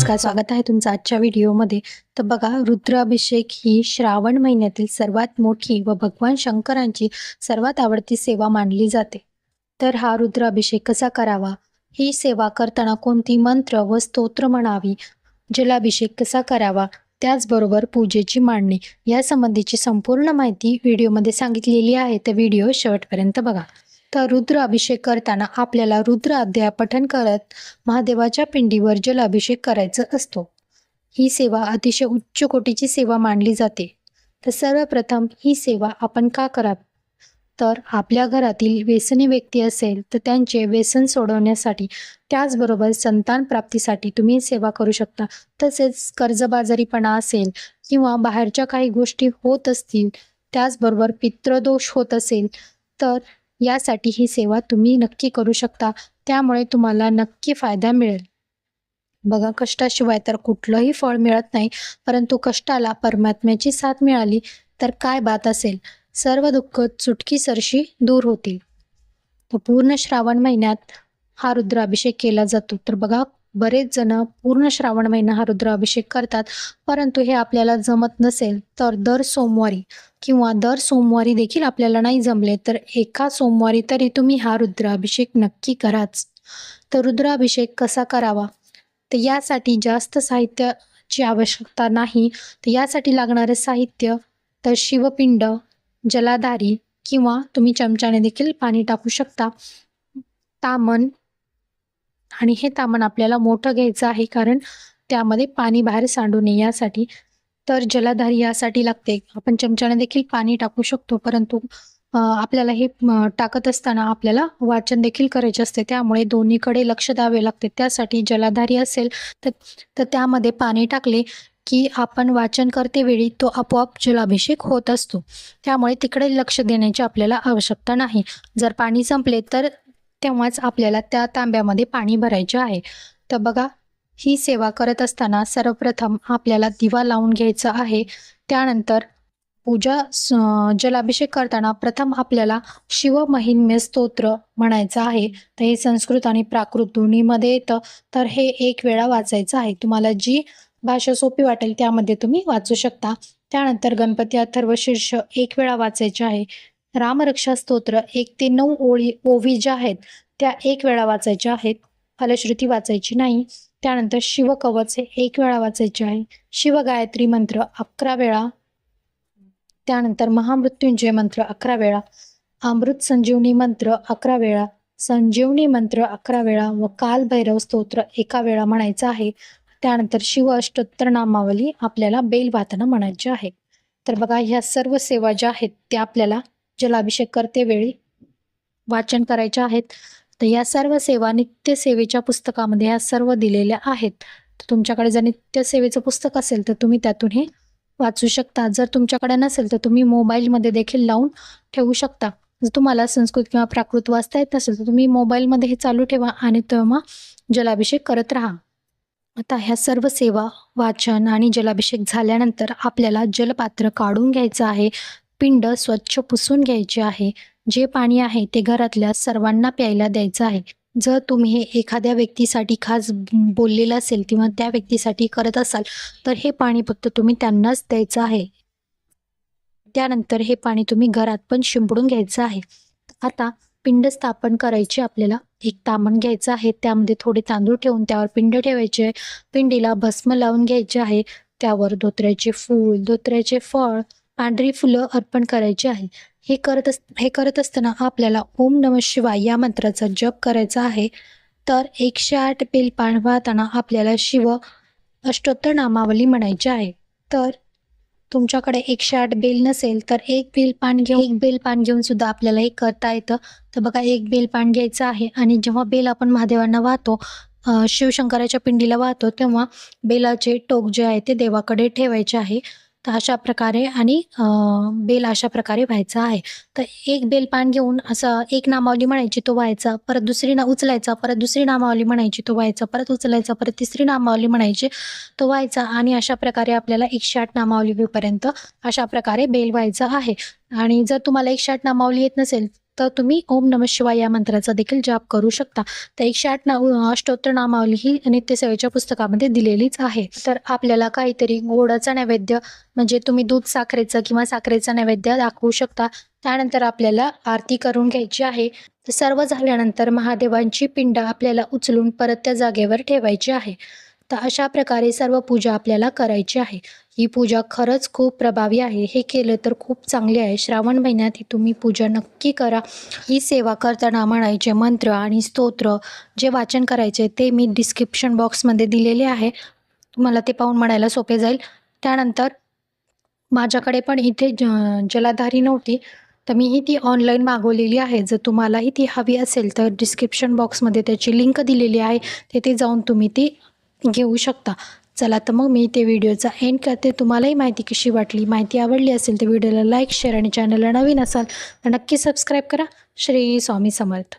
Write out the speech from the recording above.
नमस्कार, स्वागत आहे तुमचं आजच्या व्हिडिओमध्ये. तर बघा, रुद्राभिषेक ही श्रावण महिन्यातील सर्वात मोठी व भगवान शंकरांची सर्वात आवडती सेवा मानली जाते. तर हा रुद्राभिषेक कसा करावा, ही सेवा करताना कोणती मंत्र व स्तोत्र म्हणावी, जलाभिषेक कसा करावा, त्याचबरोबर पूजेची मांडणी या संबंधीची संपूर्ण माहिती व्हिडिओमध्ये सांगितलेली आहे. तर व्हिडिओ शेवटपर्यंत बघा. तर रुद्र अभिषेक करताना आपल्याला रुद्र अध्याय पठण करत महादेवाच्या पिंडीवर जलाभिषेक करायचा असतो. ही सेवा अतिशय उच्च कोटीची सेवा मानली जाते. तर सर्वप्रथम ही सेवा आपण का करावी, तर आपल्या घरातील व्यसनी व्यक्ती असेल तर त्यांचे व्यसन सोडवण्यासाठी, त्याचबरोबर संतान प्राप्तीसाठी तुम्ही सेवा करू शकता. तसेच कर्जबाजारीपणा असेल किंवा बाहेरच्या काही गोष्टी होत असतील, त्याचबरोबर पितृदोष होत असेल, तर यासाठी ही सेवा तुम्ही नक्की करू शकता. त्यामुळे तुम्हाला नक्की फायदा मिळेल. बघा, कष्टाशिवाय तर कुठलंही फळ मिळत नाही, परंतु कष्टाला परमात्म्याची साथ मिळाली तर काय बात असेल. सर्व दुःख चुटकीसरशी दूर होतील. तर पूर्ण श्रावण महिन्यात हा रुद्राभिषेक केला जातो. तर बघा, बरेच जण पूर्ण श्रावण महिना हा रुद्राभिषेक करतात, परंतु हे आपल्याला जमत नसेल तर दर सोमवारी किंवा दर सोमवारी देखील आपल्याला नाही जमले तर एका सोमवारी तरी तुम्ही हा रुद्राभिषेक नक्की कराच. तर रुद्राभिषेक कसा करावा, तर यासाठी जास्त साहित्याची आवश्यकता नाही. तर यासाठी लागणारे साहित्य तर शिवपिंड, जलाधारी किंवा तुम्ही चमच्याने देखील पाणी टाकू शकता, तामण, आणि हे तामण आपल्याला मोठं घ्यायचं आहे कारण त्यामध्ये पाणी बाहेर सांडू नये यासाठी. तर जलाधारी यासाठी लागते. आपण चमच्याने देखील पाणी टाकू शकतो, परंतु आपल्याला हे टाकत असताना आपल्याला वाचन देखील करायचे असते, त्यामुळे दोन्हीकडे लक्ष द्यावे लागते. त्यासाठी जलाधारी असेल तर त्यामध्ये पाणी टाकले की आपण वाचन करते वेळी तो आपोआप जलाभिषेक होत असतो, त्यामुळे तिकडे लक्ष देण्याची आपल्याला आवश्यकता नाही. जर पाणी संपले तर तेव्हाच आपल्याला त्या तांब्यामध्ये पाणी भरायचे आहे. तर बघा, ही सेवा करत असताना सर्वप्रथम आपल्याला दिवा लावून घ्यायचा आहे. त्यानंतर जलाभिषेक करताना प्रथम आपल्याला शिवमहिम्य स्तोत्र म्हणायचं आहे. तर हे संस्कृत आणि प्राकृत दोन्हीमध्ये येतं, तर हे एक वेळा वाचायचं आहे. तुम्हाला जी भाषा सोपी वाटेल त्यामध्ये तुम्ही वाचू शकता. त्यानंतर गणपती अथर्वशीर्ष एक वेळा वाचायचे आहे. रामरक्षा स्तोत्र 1 ते 9 ओवी ज्या आहेत त्या एक वेळा वाचायच्या आहेत, फलश्रुती वाचायची नाही. त्यानंतर शिवकवच हे एक वेळा वाचायचे आहे. शिवगायत्री मंत्र 11 वेळा. त्यानंतर महामृत्युंजय मंत्र 11 वेळा, अमृत संजीवनी मंत्र 11 वेळा, संजीवनी मंत्र 11 वेळा व कालभैरव स्तोत्र 1 वेळा म्हणायचं आहे. त्यानंतर शिव अष्टोत्तर नामावली आपल्याला बेल वाहताना म्हणायची आहे. तर बघा, ह्या सर्व सेवा ज्या आहेत त्या आपल्याला जलाभिषेक करते वेळी वाचन करायच्या आहेत. तर या सर्व सेवा नित्यसेवेच्या पुस्तकामध्ये ह्या सर्व दिलेल्या आहेत. तर तुमच्याकडे जर नित्यसेवेचं पुस्तक असेल तर तुम्ही त्यातून हे वाचू शकता. जर तुमच्याकडे नसेल तर तुम्ही मोबाईलमध्ये देखील लावून ठेवू शकता. जर तुम्हाला संस्कृत किंवा प्राकृत वाचता येत नसेल तर तुम्ही मोबाईलमध्ये हे चालू ठेवा आणि तेव्हा जलाभिषेक करत राहा. आता ह्या सर्व सेवा, वाचन आणि जलाभिषेक झाल्यानंतर आपल्याला जलपात्र काढून घ्यायचं आहे. पिंड स्वच्छ पुसून घ्यायचे आहे. जे पाणी आहे ते घरातल्या सर्वांना प्यायला द्यायचं आहे. जर तुम्ही हे एखाद्या व्यक्तीसाठी खास बोललेलं असेल किंवा त्या व्यक्तीसाठी करत असाल तर हे पाणी फक्त तुम्ही त्यांनाच द्यायचं आहे. त्यानंतर हे पाणी तुम्ही घरात पण शिंपडून घ्यायचं आहे. आता पिंड स्थापन करायची आपल्याला एक तामण घ्यायचं आहे. त्यामध्ये थोडे तांदूळ ठेवून त्यावर पिंड ठेवायचे. पिंडीला भस्म लावून घ्यायचे आहे. त्यावर धोत्र्याचे फूल, धोत्र्याचे फळ, पांढरी फुलं अर्पण करायची आहे. हे करत असताना आपल्याला ओम नमः शिवाय या मंत्राचा जप करायचा आहे. तर 108 बेल पान वाहताना आपल्याला शिव अष्टोत्तर नामावली म्हणायची आहे. तर तुमच्याकडे 108 बेल नसेल तर एक बेल पान घेऊन सुद्धा आपल्याला हे करता येतं. तर बघा, एक बेल पान घ्यायचं आहे आणि जेव्हा बेल आपण महादेवांना वाहतो, शिवशंकराच्या पिंडीला वाहतो, तेव्हा बेलाचे टोक जे आहे ते देवाकडे ठेवायचे आहे. तर अशा प्रकारे आणि बेल अशा प्रकारे व्हायचा आहे. तर एक बेल पान घेऊन असं एक नामावली म्हणायची, तो व्हायचा, परत दुसरी उचलायचा, परत दुसरी नामावली म्हणायची, तो व्हायचा, परत उचलायचा, परत तिसरी नामावली म्हणायची, तो व्हायचा, आणि अशा प्रकारे आपल्याला 108 नामावली होईपर्यंत अशा प्रकारे बेल व्हायचा आहे. आणि जर तुम्हाला 108 नामावली येत नसेल तर तुम्ही ओम नमः शिवाय या मंत्राचा देखील जाप करू शकता. तर 108 अष्टोत्तर नामावली ही नित्यसेवेच्या पुस्तकामध्ये दिलेलीच आहे. तर आपल्याला काहीतरी गोडाचा नैवेद्य म्हणजे तुम्ही दूध साखरेचं किंवा साखरेचा नैवेद्य दाखवू शकता. त्यानंतर आपल्याला आरती करून घ्यायची आहे. तर सर्व झाल्यानंतर महादेवांची पिंड आपल्याला उचलून परत त्या जागेवर ठेवायची आहे. तर अशा प्रकारे सर्व पूजा आपल्याला करायची आहे. ही पूजा खरंच खूप प्रभावी आहे. हे केलं तर खूप चांगले आहे. श्रावण महिन्यात ही तुम्ही पूजा नक्की करा. ही सेवा करताना म्हणायचे मंत्र आणि स्तोत्र जे वाचन करायचे ते मी डिस्क्रिप्शन बॉक्समध्ये दिलेले आहे. तुम्हाला ते पाहून म्हणायला सोपे जाईल. त्यानंतर माझ्याकडे पण इथे जलाधारी नव्हती, तर मीही ती ऑनलाईन मागवलेली आहे. जर तुम्हालाही ती हवी असेल तर डिस्क्रिप्शन बॉक्समध्ये त्याची लिंक दिलेली आहे. तिथे जाऊन तुम्ही ती घेऊ शकता. चला तर मग मी ते व्हिडिओचा एंड करते. तुम्हालाही माहिती कशी वाटली? माहिती आवडली असेल तर व्हिडिओला लाईक, शेअर आणि चॅनलला नवीन असाल तर नक्की सबस्क्राईब करा. श्री स्वामी समर्थ.